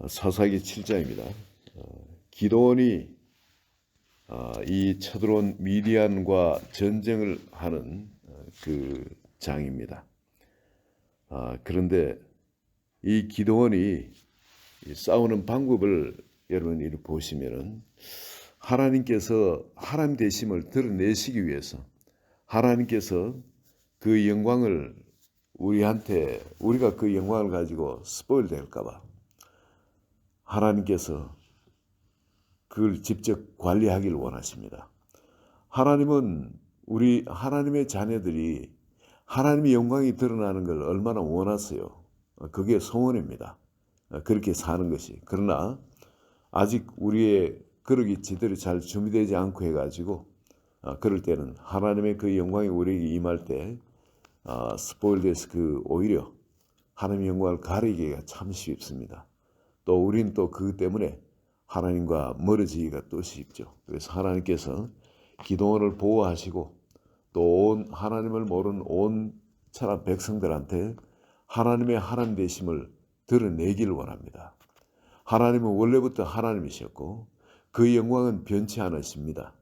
사사기 7장입니다. 기드온이 이 쳐들어온 미디안과 전쟁을 하는 그 장입니다. 그런데 이 기드온이 싸우는 방법을 여러분이 보시면은 하나님께서 하나님 되심을 드러내시기 위해서 하나님께서 그 영광을 우리가 그 영광을 가지고 스포일 될까봐 하나님께서 그걸 직접 관리하기를 원하십니다. 하나님은 우리 하나님의 자녀들이 하나님의 영광이 드러나는 걸 얼마나 원하세요. 그게 소원입니다. 그렇게 사는 것이. 그러나 아직 우리의 그러기 제대로 잘 준비되지 않고 해가지고 그럴 때는 하나님의 그 영광이 우리에게 임할 때 스포일돼서 오히려 하나님의 영광을 가리기가 참 쉽습니다. 또 우리는 또 그것 때문에 하나님과 멀어지기가 또 쉽죠. 그래서 하나님께서 기드온을 보호하시고 또 하나님을 모르는 온 천하 백성들한테 하나님의 하나님 되심을 드러내기를 원합니다. 하나님은 원래부터 하나님이셨고 그 영광은 변치 않으십니다.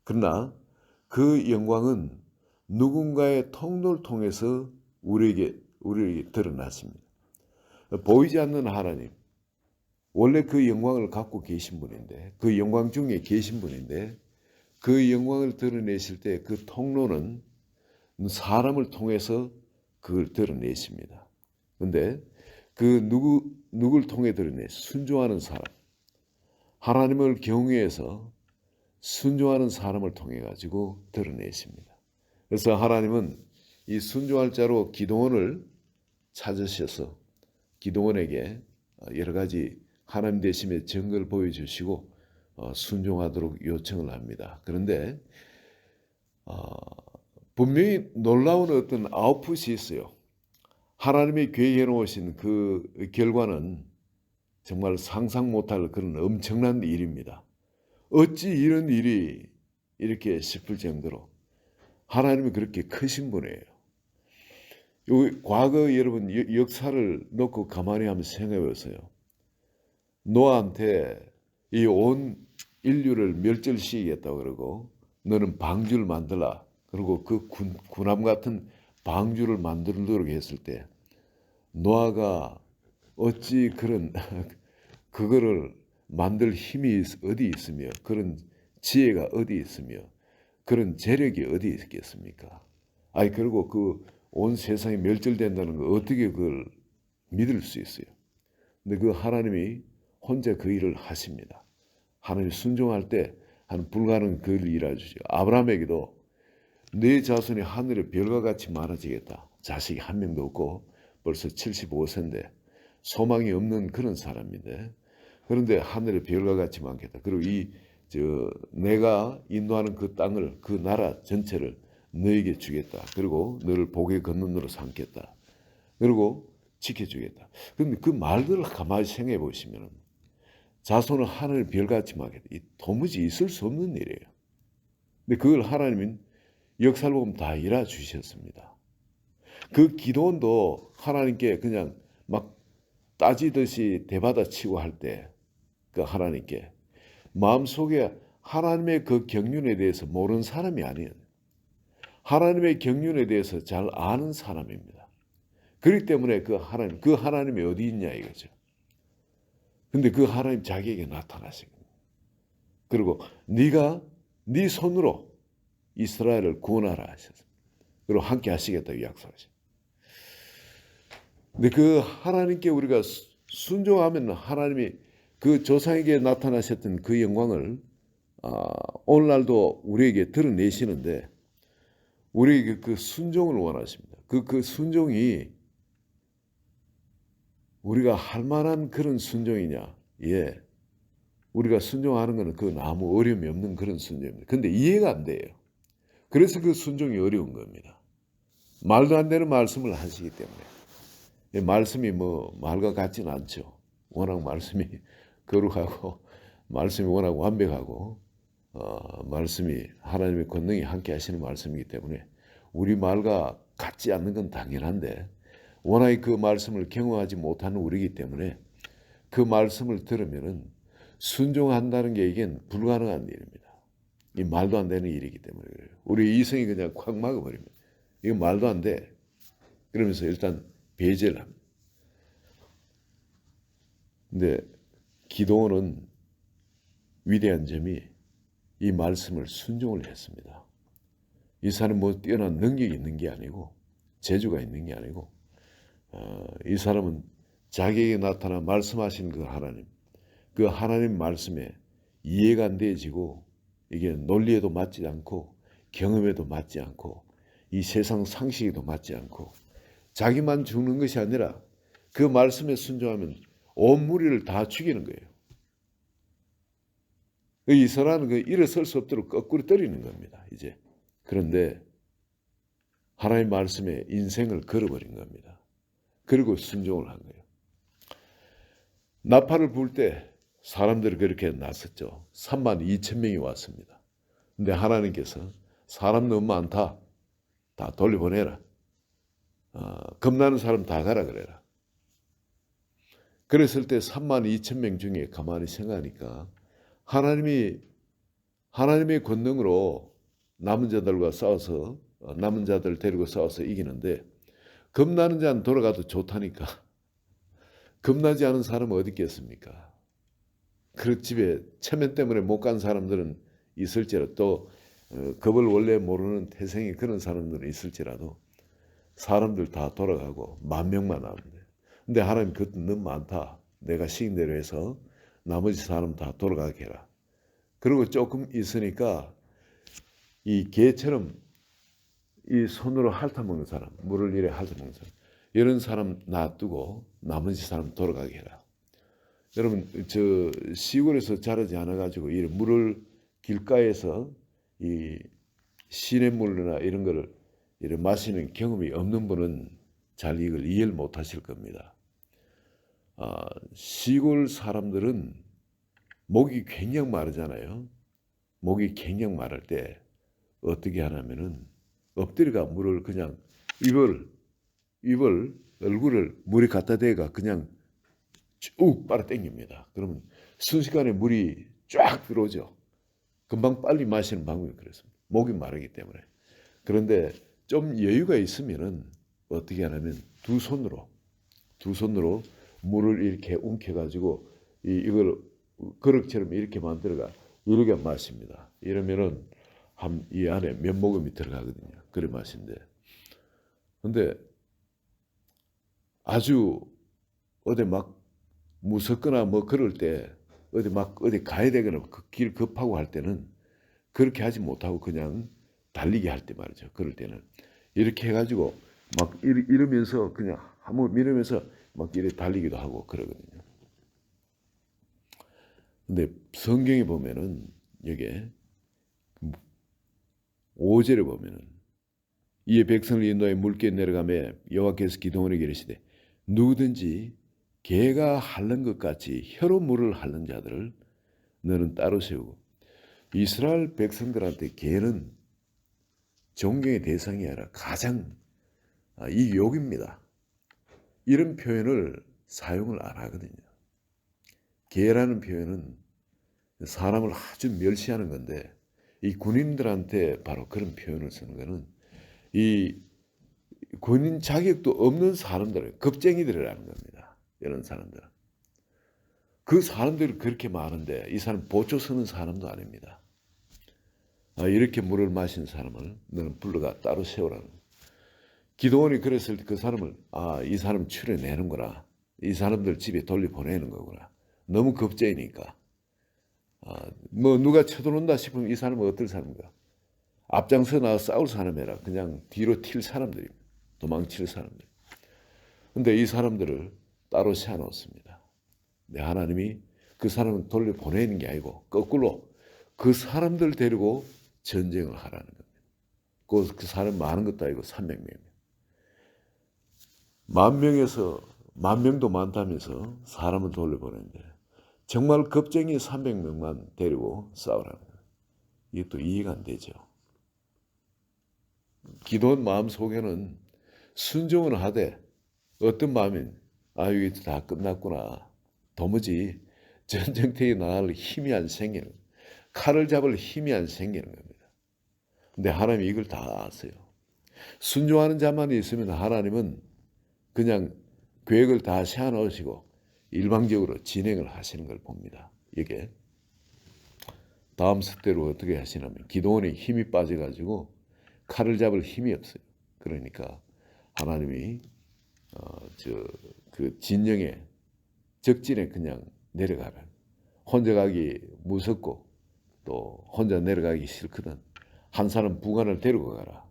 그러나 그 영광은 누군가의 통로를 통해서 우리에게 드러났습니다. 보이지 않는 하나님, 원래 그 영광을 갖고 계신 분인데, 그 영광 중에 계신 분인데, 그 영광을 드러내실 때 그 통로는 사람을 통해서 그걸 드러내십니다. 그런데 그 누굴 통해 순종하는 사람, 하나님을 경외해서 순종하는 사람을 통해 가지고 드러내십니다. 그래서 하나님은 이 순종할 자로 기드온을 찾으셔서 기드온에게 여러 가지 하나님 되심의 증거를 보여주시고 순종하도록 요청을 합니다. 그런데 분명히 놀라운 어떤 아웃풋이 있어요. 하나님이 계획해 놓으신 그 결과는 정말 상상 못할 그런 엄청난 일입니다. 어찌 이런 일이 이렇게 싶을 정도로 하나님이 그렇게 크신 분이에요. 과거 여러분 역사를 놓고 가만히 한번 생각해 보세요. 노아한테 이 온 인류를 멸절시키겠다고 그러고 너는 방주를 만들라. 그리고 그 군함 같은 방주를 만들도록 했을 때 노아가 어찌 그거를 만들 힘이 어디 있으며 그런 지혜가 어디 있으며 그런 재력이 어디 있겠습니까? 그리고 그 온 세상이 멸절된다는 거 어떻게 그걸 믿을 수 있어요? 근데 그 하나님이 혼자 그 일을 하십니다. 하나님 순종할 때 한 불가능한 그 일을 이루어주죠. 아브라함에게도 네 자손이 하늘의 별과 같이 많아지겠다. 자식이 한 명도 없고 벌써 75세인데 소망이 없는 그런 사람인데 그런데 하늘의 별과 같이 많겠다. 그리고 내가 인도하는 그 땅을 그 나라 전체를 너에게 주겠다. 그리고 너를 복의 근원으로 삼겠다. 그리고 지켜주겠다. 그런데 그 말들을 가만히 생각해 보시면 자손은 하늘의 별같이 많겠다. 도무지 있을 수 없는 일이에요. 근데 그걸 하나님은 역사를 보면 다 이루어 주셨습니다. 그 기드온도 하나님께 그냥 막 따지듯이 대받아치고 할 때 그 하나님께 마음속에 하나님의 그 경륜에 대해서 모르는 사람이 아니에요. 하나님의 경륜에 대해서 잘 아는 사람입니다. 그렇기 때문에 그 하나님이 어디 있냐 이거죠. 근데 그 하나님 자기에게 나타나시고 그리고 네가 네 손으로 이스라엘을 구원하라 하셨습니다. 그리고 함께 하시겠다고 약속하셨습니다. 근데 그 하나님께 우리가 순종하면 하나님이 그 조상에게 나타나셨던 그 영광을 오늘날도 우리에게 드러내시는데 우리에게 그 순종을 원하십니다. 그 순종이 우리가 할 만한 그런 순종이냐? 예. 우리가 순종하는 것은 그건 아무 어려움이 없는 그런 순종입니다. 근데 이해가 안 돼요. 그래서 그 순종이 어려운 겁니다. 말도 안 되는 말씀을 하시기 때문에. 말씀이 말과 같지는 않죠. 워낙 말씀이 거룩하고 말씀이 워낙 완벽하고 말씀이 하나님의 권능이 함께 하시는 말씀이기 때문에 우리 말과 같지 않는 건 당연한데 워낙 그 말씀을 경험하지 못하는 우리이기 때문에 그 말씀을 들으면은 순종한다는 게 이게 불가능한 일입니다. 이 말도 안 되는 일이기 때문에 그래요. 우리 이성이 그냥 콱 막아버립니다. 이거 말도 안 돼. 그러면서 일단 배제를 합니다. 근데 기도원은 위대한 점이 이 말씀을 순종을 했습니다. 이 사람은 뭐 뛰어난 능력이 있는 게 아니고 재주가 있는 게 아니고 이 사람은 자기에게 나타나 말씀하신 그 하나님 말씀에 이해가 안 되어지고 이게 논리에도 맞지 않고 경험에도 맞지 않고 이 세상 상식에도 맞지 않고 자기만 죽는 것이 아니라 그 말씀에 순종하면 온 무리를 다 죽이는 거예요. 이스라엘은 그 일어설 수 없도록 거꾸로 때리는 겁니다. 이제 그런데 하나님 말씀에 인생을 걸어버린 겁니다. 그리고 순종을 한 거예요. 나팔을 불 때 사람들이 그렇게 나섰죠. 32,000명이 왔습니다. 근데 하나님께서 사람 너무 많다. 다 돌려보내라. 겁나는 사람 다 가라 그래라. 그랬을 때 32,000명 중에 가만히 생각하니까 하나님의 권능으로 남은 자들과 싸워서 남은 자들 데리고 싸워서 이기는데 겁나는 자는 돌아가도 좋다니까. 겁나지 않은 사람은 어디 있겠습니까? 그 집에 체면 때문에 못 간 사람들은 있을지라도 또 겁을 원래 모르는 태생이 그런 사람들은 있을지라도 사람들 다 돌아가고 10,000명만 남는데 근데 하나님 그것도 너무 많다. 내가 시킨 대로 해서 나머지 사람 다 돌아가게 해라. 그리고 조금 있으니까 이 개처럼 이 손으로 핥아먹는 사람, 물을 이래 핥아먹는 사람 이런 사람 놔두고 나머지 사람 돌아가게 해라. 여러분 저 시골에서 자라지 않아가지고 이 물을 길가에서 이 시냇물이나 이런 거를 이렇게 마시는 경험이 없는 분은 잘 이걸 이해를 못 하실 겁니다. 시골 사람들은 목이 굉장히 마르잖아요. 목이 굉장히 마를 때 어떻게 하냐면은 엎드려가 물을 그냥 입을 얼굴을 물에 갖다 대가 그냥 쭉 빨아 당깁니다. 그러면 순식간에 물이 쫙 들어오죠. 금방 빨리 마시는 방법이 그렇습니다. 목이 마르기 때문에. 그런데 좀 여유가 있으면은 어떻게 하냐면 두 손으로 물을 이렇게 움켜가지고 이걸 그릇처럼 이렇게 만들어가 이렇게 마십니다. 이러면은 이 안에 몇 모금이 들어가거든요. 그래 마신데. 근데 아주 어디 막 무섭거나 뭐 그럴 때 어디 가야 되거나 길 급하고 할 때는 그렇게 하지 못하고 그냥 달리기 할 때 말이죠. 그럴 때는 이렇게 해가지고 막 이러면서 그냥 한번 밀으면서 막 이렇게 달리기도 하고 그러거든요. 근데 성경에 보면은 여기에 5절에 보면은 이에 백성을 인도하여 물가에 내려가매 여호와께서 기드온에게 이르시되 누구든지 개가 핥는 것 같이 혀로 물을 핥는 자들을 너는 따로 세우고 이스라엘 백성들한테 개는 존경의 대상이 아니라 가장 이 욕입니다. 이런 표현을 사용을 안 하거든요. 개라는 표현은 사람을 아주 멸시하는 건데 이 군인들한테 바로 그런 표현을 쓰는 거는 이 군인 자격도 없는 사람들, 겁쟁이들이라는 겁니다. 이런 사람들. 그 사람들이 그렇게 많은데 이 사람 보초 서는 사람도 아닙니다. 이렇게 물을 마신 사람을 너는 불러가 따로 세우라는 거예요. 기드온이 그랬을 때 그 사람을 이 사람 추려내는구나. 이 사람들 집에 돌려보내는 거구나. 너무 겁쟁이니까. 뭐 누가 쳐들어온다 싶으면 이 사람은 어떨 사람인가? 앞장서 나와 싸울 사람이라 그냥 뒤로 튈 사람들입니다. 도망칠 사람들. 근데 이 사람들을 따로 세워놓습니다. 하나님이 그 사람을 돌려보내는 게 아니고 거꾸로 그 사람들 데리고 전쟁을 하라는 겁니다. 그 사람 많은 것도 아니고 300명입니다. 10,000명에서 10,000명도 많다면서 사람을 돌려보내는데 정말 겁쟁이 300명만 데리고 싸우라는 거예요. 이게 또 이해가 안 되죠. 기도원 마음 속에는 순종은 하되 어떤 마음인 이게 다 끝났구나. 도무지 전쟁터에 나갈 힘이 안 생기는, 칼을 잡을 힘이 안 생기는 겁니다. 근데 하나님이 이걸 다 아세요. 순종하는 자만 있으면 하나님은 그냥 계획을 다 세워놓으시고 일방적으로 진행을 하시는 걸 봅니다. 이게 다음 스텝으로 어떻게 하시냐면 기도원이 힘이 빠져가지고 칼을 잡을 힘이 없어요. 그러니까 하나님이 그 진영에 적진에 그냥 내려가면 혼자 가기 무섭고 또 혼자 내려가기 싫거든. 한 사람 부관을 데리고 가라.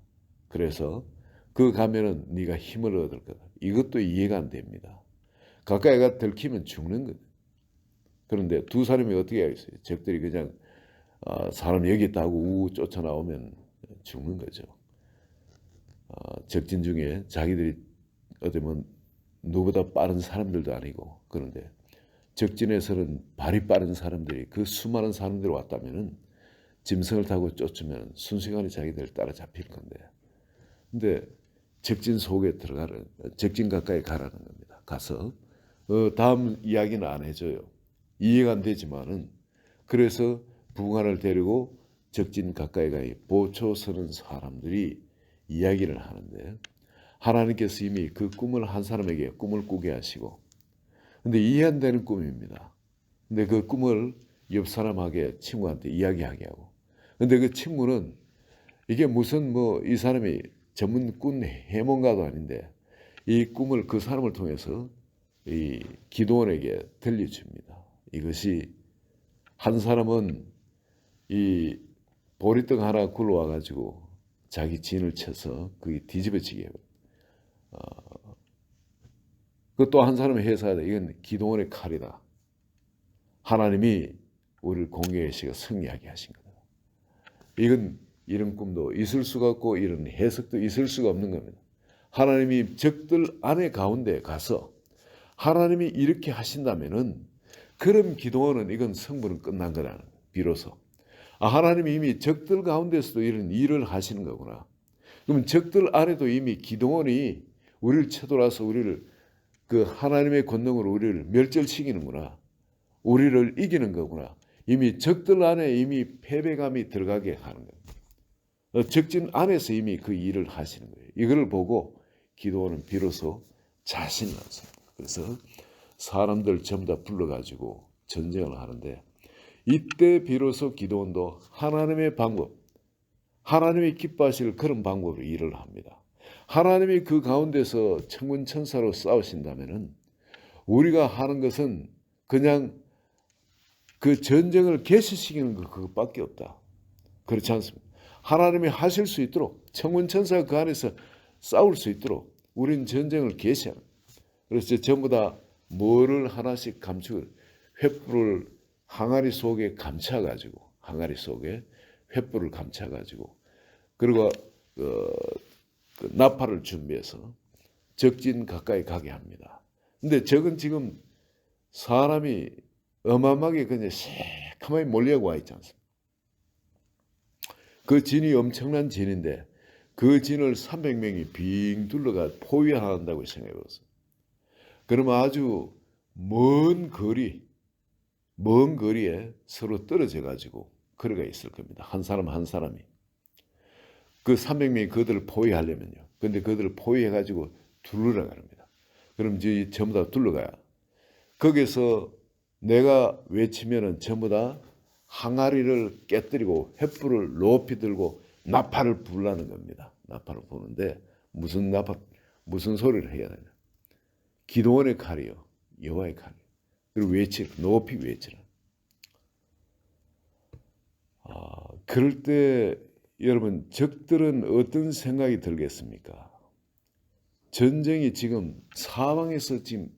그래서 그 가면은 네가 힘을 얻을 거다. 이것도 이해가 안 됩니다. 가까이 가 들키면 죽는 거다. 그런데 두 사람이 어떻게 하겠어요? 적들이 그냥 사람 여기 있다 하고 우 쫓아나오면 죽는 거죠. 적진 중에 자기들이 어쩌면 누구보다 빠른 사람들도 아니고, 그런데 적진에서는 발이 빠른 사람들이 그 수많은 사람들이 왔다면은 짐승을 타고 쫓으면 순식간에 자기들 따라잡힐 건데, 근데 적진 속에 들어가는, 적진 가까이 가라는 겁니다. 가서 다음 이야기는 안 해줘요. 이해가 안 되지만은, 그래서 부관을 데리고 적진 가까이 가 보초 서는 사람들이 이야기를 하는데, 하나님께서 이미 그 꿈을 한 사람에게 꿈을 꾸게 하시고, 근데 이해 안 되는 꿈입니다. 근데 그 꿈을 옆 사람에게 친구한테 이야기하게 하고, 근데 그 친구는 이게 무슨 이 사람이 전문꾼 해몽가도 아닌데 이 꿈을 그 사람을 통해서 이 기도원에게 들려줍니다. 이것이 한 사람은 이 보리떡 하나 굴러와 가지고 자기 진을 쳐서 그게 뒤집어지게 해요. 그 또 한 사람의 해석하다 이건 기도원의 칼이다. 하나님이 우리를 공격하시고 승리하게 하신 거다. 이건 이런 꿈도 있을 수가 없고 이런 해석도 있을 수가 없는 겁니다. 하나님이 적들 안에 가운데 가서 하나님이 이렇게 하신다면은 그럼 기도원은 이건 성불은 끝난 거라는 거예요. 비로소 하나님이 이미 적들 가운데서도 이런 일을 하시는 거구나. 그럼 적들 안에도 이미 기도원이 우리를 쳐들어와서 우리를 그 하나님의 권능으로 우리를 멸절시키는구나. 우리를 이기는 거구나. 이미 적들 안에 이미 패배감이 들어가게 하는 겁니다. 적진 안에서 이미 그 일을 하시는 거예요. 이걸 보고 기도원은 비로소 자신을 얻습니다. 그래서 사람들 전부 다 불러가지고 전쟁을 하는데, 이때 비로소 기도원도 하나님의 방법, 하나님이 기뻐하실 그런 방법으로 일을 합니다. 하나님이 그 가운데서 천군 천사로 싸우신다면은 우리가 하는 것은 그냥 그 전쟁을 개시시키는 것 그것밖에 없다. 그렇지 않습니다. 하나님이 하실 수 있도록 천군 천사가 그 안에서 싸울 수 있도록 우리는 전쟁을 개시하는. 그래서 전부 다 뭐를 하나씩 감추고 횃불을 항아리 속에 감춰가지고, 항아리 속에 횃불을 감춰가지고, 그리고 그 나팔을 준비해서 적진 가까이 가게 합니다. 근데 적은 지금 사람이 어마어마하게 그냥 새카맣게 몰려고 와 있지 않습니까? 그 진이 엄청난 진인데 그 진을 300명이 빙 둘러가 포위한다고 생각해 보세요. 그러면 아주 먼 거리에 서로 떨어져 가지고 걸어가 있을 겁니다. 한 사람 한 사람이. 그 300명이 그들을 포위하려면요. 근데 그들을 포위해 가지고 둘러라 갑니다. 그럼 이제 전부 다 둘러가야. 거기서 내가 외치면은 전부 다 항아리를 깨뜨리고 횃불을 높이 들고 나팔을 불라는 겁니다. 나팔을 부는데 무슨 소리를 해야 되냐? 기도원의 칼이요, 여호와의 칼. 그리고 높이 외치라. 그럴 때 여러분 적들은 어떤 생각이 들겠습니까? 전쟁이 지금 사방에서 지금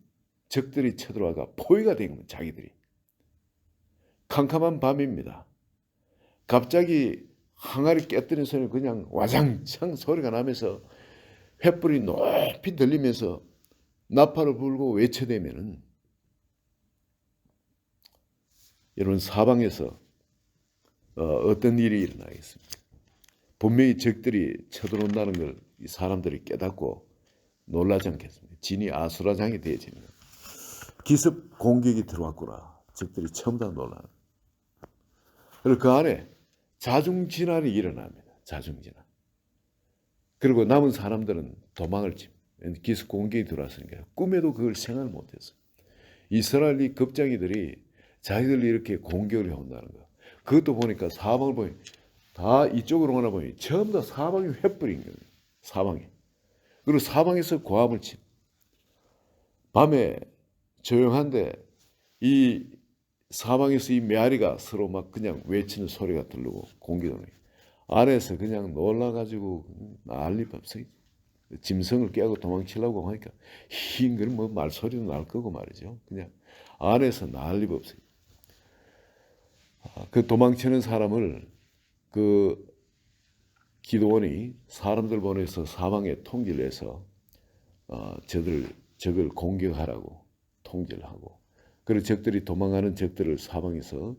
적들이 쳐들어와가 포위가 된 겁니다. 자기들이. 캄캄한 밤입니다. 갑자기 항아리 깨뜨린 소리가 그냥 와장창 소리가 나면서 횃불이 높이 들리면서 나팔을 불고 외쳐대면은 여러분 사방에서 어떤 일이 일어나겠습니까? 분명히 적들이 쳐들어온다는 걸 이 사람들이 깨닫고 놀라지 않겠습니까? 진이 아수라장이 되어집니다. 기습 공격이 들어왔구나. 적들이 처음 다 놀라는. 그리고 그 안에 자중진환이 일어납니다. 자중진환. 그리고 남은 사람들은 도망을 칩니다. 기습 공격이 들어왔으니까 꿈에도 그걸 생각을 못했어요. 이스라엘이 겁쟁이들이 자기들이 이렇게 공격을 해온다는 거. 그것도 보니까 사방을 보니 다 이쪽으로 오나 보니 전부 다 사방이 횃불인 거예요. 사방에. 그리고 사방에서 고함을 친. 밤에 조용한데 이 사방에서 이 메아리가 서로 막 그냥 외치는 소리가 들리고 공기도니 안에서 그냥 놀라가지고 난리 법석이 짐승을 깨고 도망치려고 하니까 흰 뭐 말소리도 날 거고 말이죠. 그냥 안에서 난리 법석이. 그 도망치는 사람을 그 기드온이 사람들 보내서 사방에 통제를 해서 적을 공격하라고 통제를 하고 그리고 적들이 도망가는 적들을 사방에서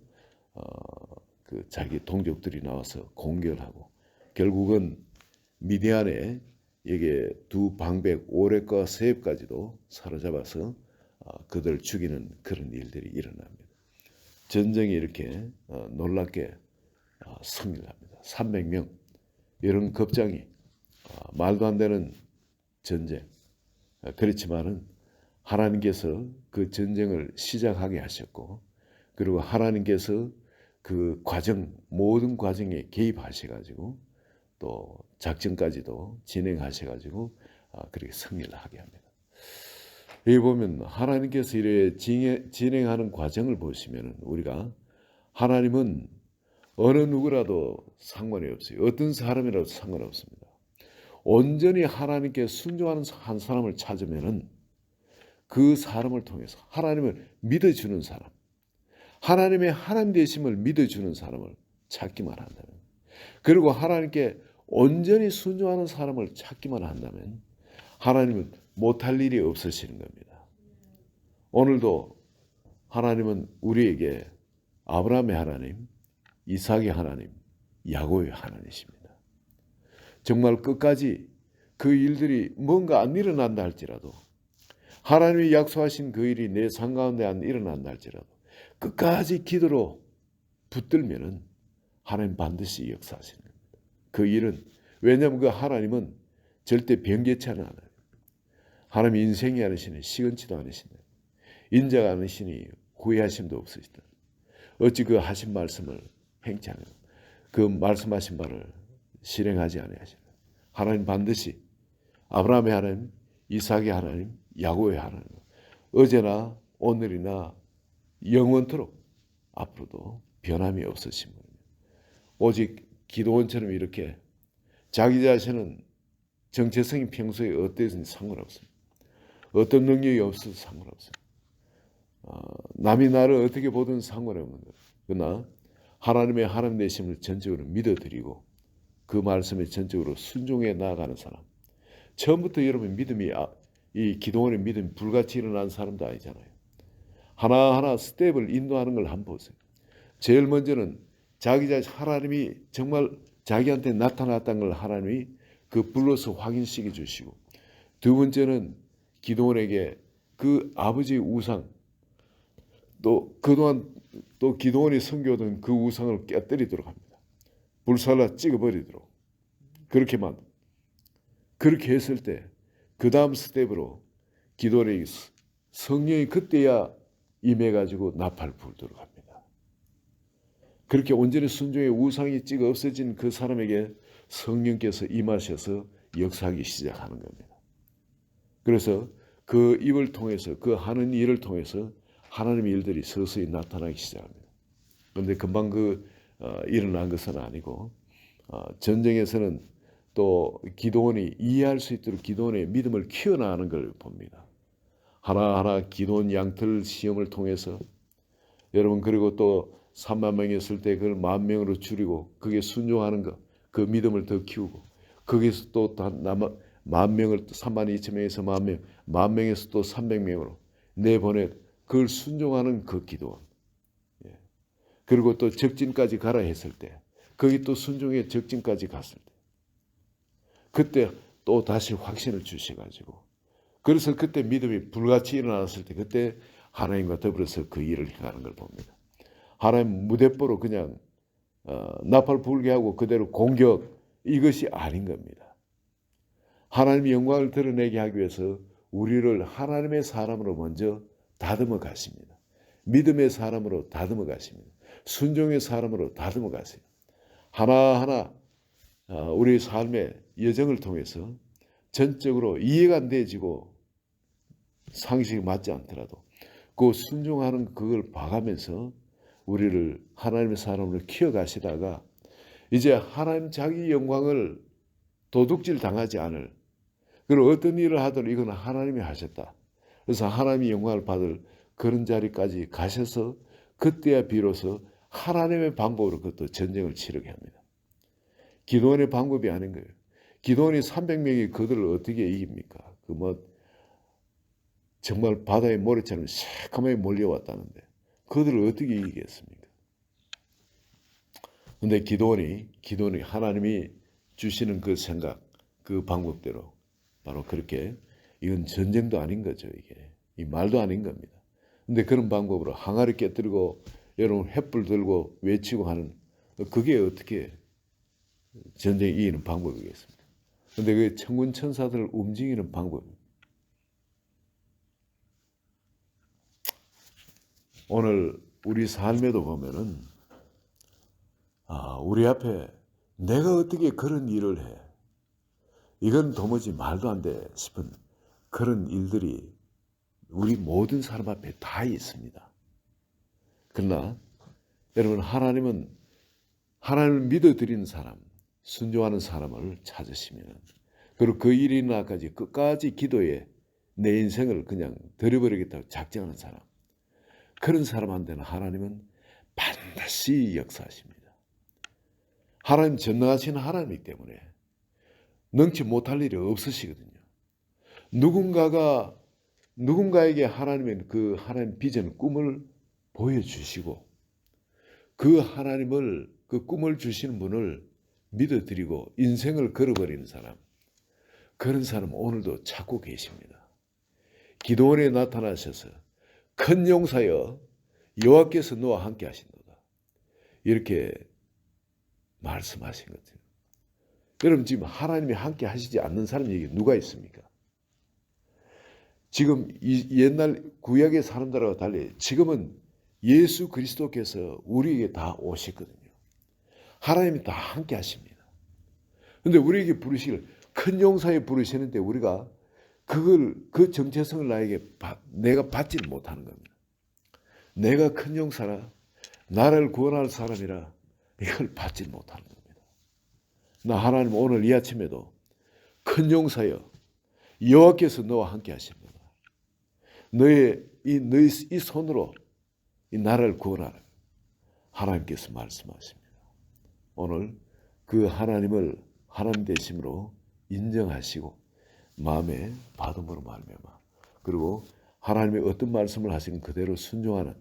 그 자기 동족들이 나와서 공격을 하고 결국은 미디안에 이게 두 방백 오렙과 세렙까지도 사로잡아서 그들을 죽이는 그런 일들이 일어납니다. 전쟁이 이렇게 놀랍게 승리를 합니다. 300명 이런 겁장이 말도 안 되는 전쟁. 그렇지만은 하나님께서 그 전쟁을 시작하게 하셨고 그리고 하나님께서 그 과정 모든 과정에 개입하셔가지고 또 작전까지도 진행하셔가지고 그렇게 승리를 하게 합니다. 여기 보면 하나님께서 이렇게 진행하는 과정을 보시면 우리가 하나님은 어느 누구라도 상관이 없어요. 어떤 사람이라도 상관없습니다. 온전히 하나님께 순종하는 한 사람을 찾으면은 그 사람을 통해서 하나님을 믿어주는 사람, 하나님의 하나님 되심을 믿어주는 사람을 찾기만 한다면, 그리고 하나님께 온전히 순종하는 사람을 찾기만 한다면 하나님은 못할 일이 없으시는 겁니다. 오늘도 하나님은 우리에게 아브라함의 하나님, 이삭의 하나님, 야곱의 하나님이십니다. 정말 끝까지 그 일들이 뭔가 안 일어난다 할지라도 하나님이 약속하신 그 일이 내 삶 가운데 안 일어난다 할지라도 끝까지 기도로 붙들면은 하나님 반드시 역사하시는 겁니다. 그 일은 왜냐하면 그 하나님은 절대 변개치 않은 하나님. 하나님 인생이 아니시니 시건치도 아니시네. 인자가 아니시니 후회하심도 없으시다. 어찌 그 하신 말씀을 행치 않으며 그 말씀하신 바를 실행하지 아니하시나. 하나님 반드시 아브라함의 하나님, 이삭의 하나님, 야곱의 하나님 어제나 오늘이나 영원토록 앞으로도 변함이 없으신 분입니다. 오직 기도원처럼 이렇게 자기 자신은 정체성이 평소에 어땠는지 상관없습니다. 어떤 능력이 없어도 상관없습니다. 남이 나를 어떻게 보든 상관없는 거예요. 그러나 하나님의 하나님 되심을 전적으로 믿어드리고 그 말씀에 전적으로 순종해 나아가는 사람. 처음부터 여러분 믿음이 이 기도원의 믿음이 불같이 일어난 사람도 아니잖아요. 하나하나 스텝을 인도하는 걸 한번 보세요. 제일 먼저는 자기 자신 하나님이 정말 자기한테 나타났다는 걸 하나님이 그 불러서 확인시켜 주시고 두 번째는 기도원에게 그 아버지의 우상 또 그동안 또 기도원이 섬겨오던 그 우상을 깨뜨리도록 합니다. 불살라 찍어버리도록 그렇게만 그렇게 했을 때 그 다음 스텝으로 기도원에게 성령이 그때야 임해가지고 나팔 불도록 합니다. 그렇게 온전히 순종의 우상이 찍어 없어진 그 사람에게 성령께서 임하셔서 역사하기 시작하는 겁니다. 그래서 그 입을 통해서 그 하는 일을 통해서 하나님의 일들이 서서히 나타나기 시작합니다. 그런데 금방 일어난 것은 아니고 전쟁에서는 또 기도원이 이해할 수 있도록 기도원의 믿음을 키워나가는 걸 봅니다. 하나하나 기도원 양틀 시험을 통해서 여러분 그리고 또 3만 명이었을 때 그걸 10,000명으로 줄이고 그게 순종하는 것, 그 믿음을 더 키우고 거기서 또 10,000명을 32,000명에서 10,000명, 10,000명에서 또 300명으로 내보내 그걸 순종하는 그 기도원. 그리고 또 적진까지 가라 했을 때 거기 또 순종의 적진까지 갔을 때 그때 또 다시 확신을 주셔가지고 그래서 그때 믿음이 불같이 일어났을 때 그때 하나님과 더불어서 그 일을 행하는 걸 봅니다. 하나님 무대뽀로 그냥 나팔 불게 하고 그대로 공격, 이것이 아닌 겁니다. 하나님의 영광을 드러내게 하기 위해서 우리를 하나님의 사람으로 먼저 다듬어 가십니다. 믿음의 사람으로 다듬어 가십니다. 순종의 사람으로 다듬어 가십니다. 하나하나 우리 삶의 여정을 통해서 전적으로 이해가 안 되지고 상식이 맞지 않더라도 그 순종하는 그걸 봐가면서 우리를 하나님의 사람으로 키워가시다가 이제 하나님 자기 영광을 도둑질 당하지 않을, 그리고 어떤 일을 하더라도 이건 하나님이 하셨다. 그래서 하나님의 영광을 받을 그런 자리까지 가셔서 그때야 비로소 하나님의 방법으로 그것도 전쟁을 치르게 합니다. 기도원의 방법이 아닌 거예요. 기도원이 300명이 그들을 어떻게 이깁니까? 정말 바다의 모래처럼 새까맣게 몰려왔다는데 그들을 어떻게 이기겠습니까? 근데 기도원이 하나님이 주시는 그 생각, 그 방법대로 바로 그렇게, 이건 전쟁도 아닌 거죠. 이 말도 아닌 겁니다. 근데 그런 방법으로 항아리 깨뜨리고 여러분 횃불 들고 외치고 하는, 그게 어떻게 전쟁 이기는 방법이겠습니까? 근데 그 천군 천사들을 움직이는 방법입니다. 오늘 우리 삶에도 보면은 우리 앞에 내가 어떻게 그런 일을 해? 이건 도무지 말도 안 돼 싶은 그런 일들이 우리 모든 사람 앞에 다 있습니다. 그러나 여러분, 하나님은 하나님을 믿어드리는 사람, 순종하는 사람을 찾으시면, 그리고 그 일이 일어나까지 끝까지 기도에 내 인생을 그냥 들여버리겠다고 작정하는 사람, 그런 사람한테는 하나님은 반드시 역사하십니다. 하나님 전능하신 하나님이기 때문에 능치 못할 일이 없으시거든요. 누군가에게 하나님의 그 하나님 비전, 꿈을 보여주시고 그 하나님을, 그 꿈을 주시는 분을 믿어드리고 인생을 걸어버리는 사람, 그런 사람 오늘도 찾고 계십니다. 기도원에 나타나셔서 큰 용사여 여호와께서 너와 함께 하신도다, 이렇게 말씀하신 것 같아요. 여러분, 지금 하나님이 함께 하시지 않는 사람이 누가 있습니까? 지금 이 옛날 구약의 사람들하고 달리 지금은 예수 그리스도께서 우리에게 다 오셨거든요. 하나님이 다 함께 하십니다. 그런데 우리에게 부르시길 큰 용사에 부르시는데 우리가 그 정체성을 내가 받지를 못하는 겁니다. 내가 큰 용사라, 나를 구원할 사람이라, 이걸 받지 못하는 겁니다. 나 하나님 오늘 이 아침에도 큰 용사여 여호와께서 너와 함께 하십니다. 너의 이 손으로 이 나라를 구원하라, 하나님께서 말씀하십니다. 오늘 그 하나님을 하나님 되심으로 인정하시고 마음에 받음으로 말미암아, 그리고 하나님의 어떤 말씀을 하시는 그대로 순종하는,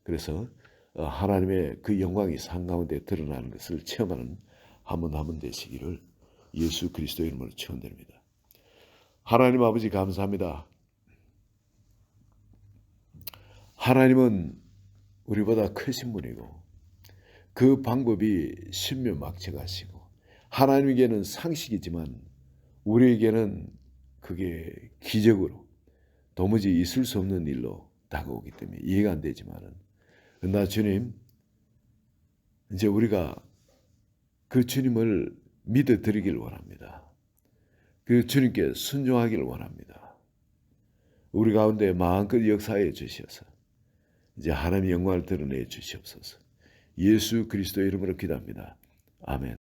그래서 하나님의 그 영광이 삶 가운데 드러나는 것을 체험하는 한 분 되시기를 예수 그리스도의 이름으로 축원드립니다. 하나님 아버지, 감사합니다. 하나님은 우리보다 크신 분이고 그 방법이 신묘막측하시고, 하나님에게는 상식이지만 우리에게는 그게 기적으로 도무지 있을 수 없는 일로 다가오기 때문에 이해가 안 되지만은, 나 주님, 이제 우리가 그 주님을 믿어드리길 원합니다. 그 주님께 순종하기를 원합니다. 우리 가운데 마음껏 역사해 주셔서 이제 하나님의 영광을 드러내 주시옵소서. 예수 그리스도의 이름으로 기도합니다. 아멘.